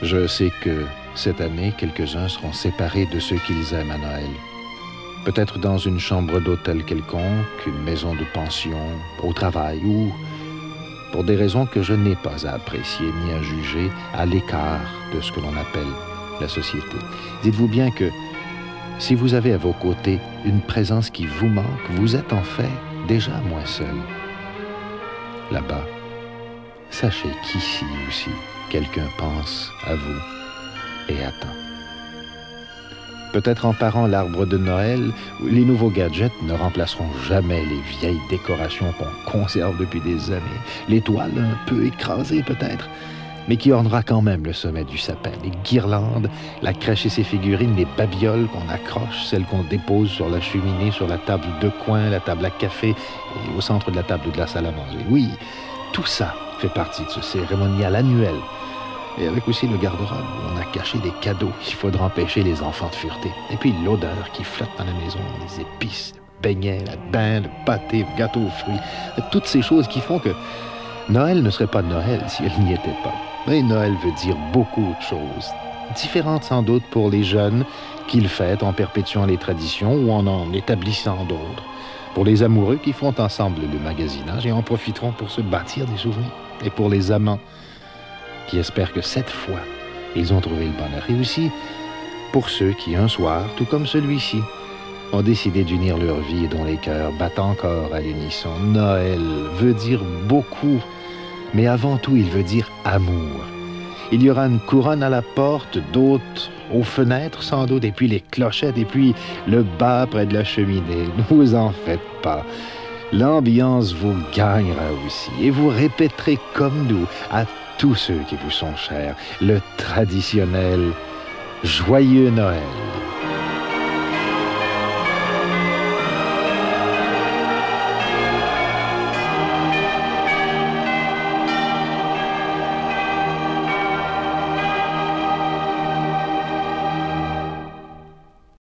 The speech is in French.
Je sais que cette année, quelques-uns seront séparés de ceux qu'ils aiment à Noël. Peut-être dans une chambre d'hôtel quelconque, une maison de pension, au travail ou, pour des raisons que je n'ai pas à apprécier ni à juger, à l'écart de ce que l'on appelle la société. Dites-vous bien que si vous avez à vos côtés une présence qui vous manque, vous êtes en fait déjà moins seul. Là-bas, sachez qu'ici aussi, quelqu'un pense à vous et attend. Peut-être en parant l'arbre de Noël, les nouveaux gadgets ne remplaceront jamais les vieilles décorations qu'on conserve depuis des années. L'étoile un peu écrasée peut-être, mais qui ornera quand même le sommet du sapin. Les guirlandes, la crèche et ses figurines, les babioles qu'on accroche, celles qu'on dépose sur la cheminée, sur la table de coin, la table à café et au centre de la table de la salle à manger. Oui, tout ça fait partie de ce cérémonial annuel. Et avec aussi le garde-robe où on a caché des cadeaux. Il faudra empêcher les enfants de fureter. Et puis l'odeur qui flotte dans la maison, les épices, le beignet, la dinde, le pâté, le gâteau aux fruits. Toutes ces choses qui font que Noël ne serait pas Noël si elle n'y était pas. Mais Noël veut dire beaucoup de choses. Différentes sans doute pour les jeunes qui le fêtent en perpétuant les traditions ou en établissant d'autres. Pour les amoureux qui font ensemble le magasinage et en profiteront pour se bâtir des souvenirs. Et pour les amants qui espèrent que cette fois, ils ont trouvé le bonheur. Et aussi pour ceux qui, un soir, tout comme celui-ci, ont décidé d'unir leur vie et dont les cœurs battent encore à l'unisson. Noël veut dire beaucoup, mais avant tout, il veut dire amour. Il y aura une couronne à la porte, d'autres aux fenêtres sans doute, et puis les clochettes, et puis le bas près de la cheminée. Ne vous en faites pas. L'ambiance vous gagnera aussi, et vous répéterez comme nous à tous ceux qui vous sont chers, le traditionnel Joyeux Noël.